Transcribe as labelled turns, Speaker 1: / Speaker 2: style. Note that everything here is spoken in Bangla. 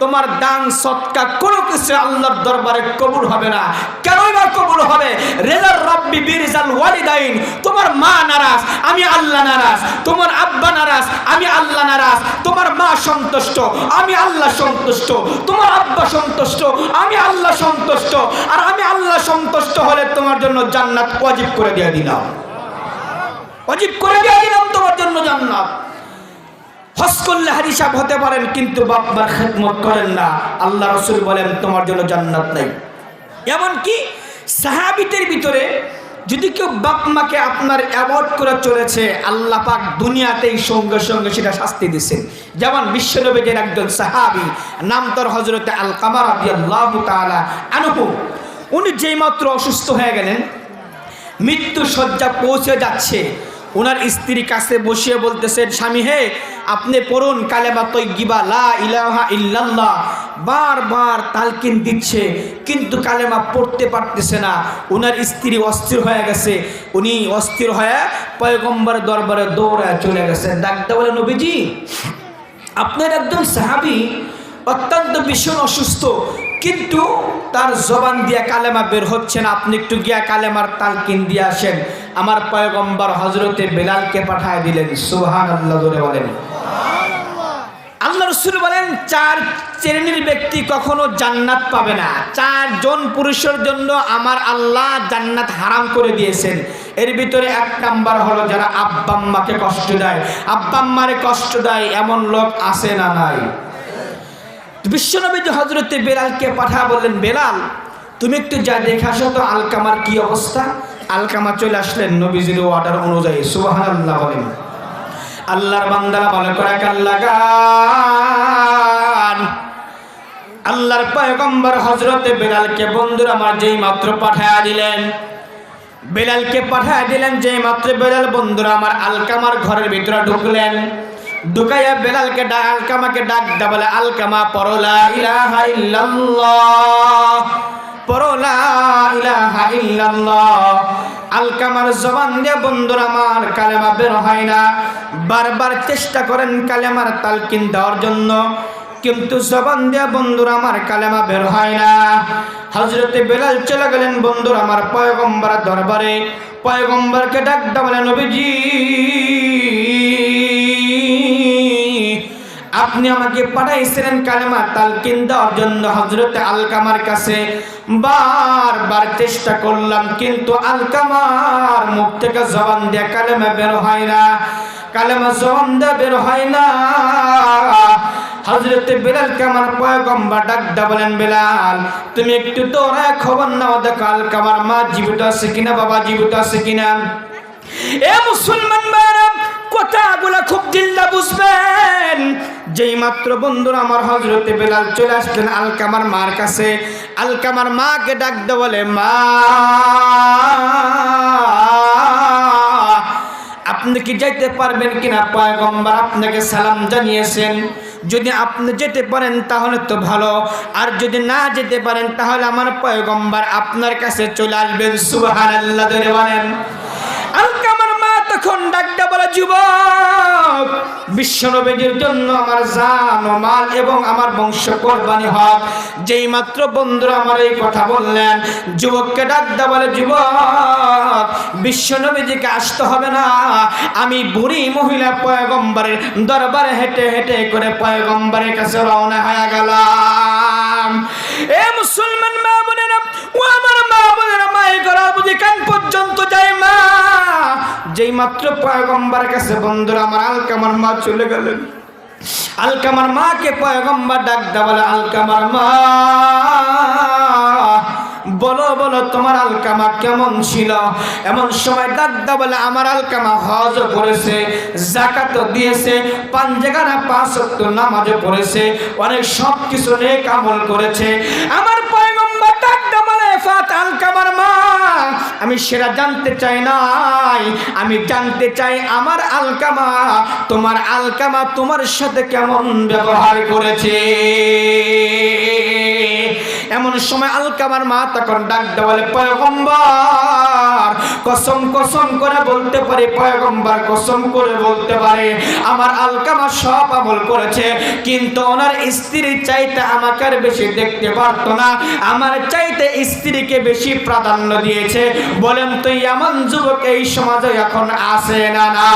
Speaker 1: তোমার দান সদকা কোনো কিছু আল্লাহর দরবারে কবুল হবে না। কেনই বা কবুল হবে? রেজার রাব্বি বিরিজাল ওয়ালিদাইন, তোমার মা নারাজ, আমি আল্লাহ নারাজ। তোমার আব্বা নারাজ, আমি আল্লাহ নারাজ। তোমার মা সন্তুষ্ট, আমি আল্লাহ সন্তুষ্ট। তোমার আব্বা সন্তুষ্ট, আমি আল্লাহ সন্তুষ্ট। আর আমি আল্লাহ সন্তুষ্ট হলে তোমার জন্য জান্নাত ওয়াজিব করে দিয়ে দিলাম, ওয়াজিব করে দিয়ে দিলাম তোমার জন্য জান্নাত। হজ করলে হাজী সাহেব হতে পারেন, কিন্তু বাপ মার খেদমত করেন না, আল্লাহ রাসূল বলেন তোমার জন্য জান্নাত নাই। এমনকি সাহাবীদের ভিতরে যদি কেউ বাপ মাকে আপনার অ্যাভয়েড করে চলেছে, আল্লাহ পাক দুনিয়াতেই সঙ্গে সঙ্গে সেটা শাস্তি দিচ্ছেন। যেমন বিশ্বনবীর একজন সাহাবী, নাম তার হযরতে আলকামা রাদিয়াল্লাহু তাআলা আনহু। উনি যেইমাত্র অসুস্থ হয়ে গেলেন, মৃত্যু শয্যা পৌঁছে যাচ্ছে, ওনার স্ত্রীর কাছে বসিয়ে বলতেছেন, স্বামী হে, আপনি পড়ুন কালেমা তাইয়্যিবা লা ইলাহা ইল্লাল্লাহ। বারবার তালকিন দিচ্ছে, কিন্তু কালেমা পড়তে পারতেছে না। ওনার স্ত্রী অস্থির হয়ে গেছে, উনি অস্থির হয়ে পয়গম্বরের দরবারে দৌড়ায় চলে গেছে। ডাকতে বলে, নবীজি, আপনার একজন সাহাবী অত্যন্ত ভীষণ অসুস্থ, কিন্তু তার জবান দিয়া কালেমা বের হচ্ছে না, আপনি একটু গিয়া কালেমার তালকিন দিয়ে আসেন। আমার পয়গম্বর হযরতে বেলালকে পাঠায় দিলেন। সুবহানাল্লাহ জোরে বলেন। আল্লাহ রাসূল বলেন, 4 শ্রেণীর ব্যক্তি কখনো জান্নাত পাবে না। 4 জন পুরুষের জন্য আমার আল্লাহ জান্নাত হারাম করে দিয়েছেন। এর ভিতরে 1 নাম্বার হলো যারা আব্বা আম্মাকে কষ্ট দেয়। আব্বা আম্মারে কষ্ট দেয় এমন লোক আছে না নাই? বিশ্বনবী হযরতে বেলালকে পাঠা বললেন, বেলাল তুমি একটু যা দেখে আসো তো আলকামার কি অবস্থা। আলকামা চলে আসলেন নবীজির অর্ডার অনুযায়ী। সুবহানাল্লাহ বলেন। আল্লাহর বান্দারা ভালো করে কান লাগান। আল্লাহর পয়গম্বর হযরতে বেলালকে বন্ধুরা আমার যেই মাত্র পাঠায়া দিলেন, বেলালকে পাঠায়া দিলেন, যেই মাত্র বেলাল বন্ধুরা আমার আলকামার ঘরের ভিতরে ঢুকলেন। ঢুকাইয়া বেলালকে আলকামাকে ডাক দা বলে, আলকামা পড়ো লা ইলাহা ইল্লাল্লাহ, পড়ো লা ইলাহা ইল্লাল্লাহ। আলকামার জবান দিয়ে বন্ধুরা আমার কালেমা বের হয় না। বারবার চেষ্টা করেন কালেমার তালকিন দেওয়ার জন্য, কিন্তু জবান দিয়ে বন্ধুরা আমার কালেমা বের হয় না। হযরতে বেলাল চলে গেলেন বন্ধুরা আমার পয়গম্বরের দরবারে। পয়গম্বরকে ডাক দা বলে, নবীজি, আপনি আমাকে পাঠাইছিলেন কালেমা তালকিন দেওয়ার জন্য হযরতে আলকামার কাছে। বারবার চেষ্টা করলাম, কিন্তু আলকামার মুখ থেকে জবান দিয়ে কালেমা বের হয় না, কালেমা জবান দিয়ে বের হয় না। হযরতে বেলালকে আমার পয়গম্বর ডাক দা বলেন, বেলাল তুমি একটু দৌড়ায় খবর নাও, দেখো আলকামার মা জীবিত আছে কিনা, বাবা জীবিত আছে কিনা। এ মুসলমান ভাইরা, কথাগুলা খুব দিল্লা বুঝবেন। যেই মাত্র বন্ধুরা আমার হযরতে বেলাল চলে আসলেন আলকামার মার কাছে। আলকামার মাকে ডাক দে বলে, মা আপনি কি যাইতে পারবেন কিনা? পয়গম্বর আপনাকে সালাম জানিয়েছেন, যদি আপনি যেতে পারেন তাহলে তো ভালো, আর যদি না যেতে পারেন তাহলে আমার পয়গম্বর আপনার কাছে চলে আসবেন। সুবহানাল্লাহ ধরে বলেন। আলকামার মা তখন ডাকতে বলে, যুবক, বিশ্বনবীর জন্য আমার জান ও মাল এবং আমার বংশ কোরবানি হোক। যেই মাত্র বন্ধুরা আমার এই কথা বললেন, যুবককে ডাকতে বলে, যুবক, বিশ্বনবীজিকে আসতে হবে না, আমি বুড়ি মহিলা পয়গম্বরের দরবারে হেঁটে হেঁটে করে পয়গম্বরের কাছে রওনা হয়ে গেলাম। এ মুসলমান মা বোনেরা, ও আমার মা বোনেরা, মায়ের গলা বুঝি কান পর্যন্ত যায় মা। যেই মাত্র পয়গম্বরের কাছে বন্ধুরা আমার আলকামার মা চলে গেলেন। আলকামার মাকে পয়গম্বর ডাক দা বলে, আলকামার মা, বলো বলো তোমার আলকামা কেমন ছিল? এমন সময় ডাক দা বলে, আমার আলকামা হজ করেছে, যাকাত দিয়েছে, 5 জায়গায় 5 ওয়াক্ত নামাজ পড়েছে, অনেক সব কিছু নেক আমল করেছে। আমার পয়গম্বর ডাক দা বলে, ফাত আলকামার মা, আমি সেটা জানতে চাই নাই, আমি জানতে চাই আমার আলকামা, তোমার আলকামা তোমার সাথে কেমন ব্যবহার করেছে। এমন এমন সময় আলকামার মা তখন ডাক দেওয়া বলে, পয়গম্বর কসম কসম করে বলতে পারি, পয়গম্বর কসম করে বলতে পারে আমার আলকামা সব আমল করেছে, কিন্তু ওনার স্ত্রীর চাইতে আমাকে আর বেশি দেখতে পারতো না, আমার চাইতে স্ত্রীকে বেশি প্রাধান্য দিয়েছে। বলেন তো এমন যুবক এই সমাজে এখন আছে না না?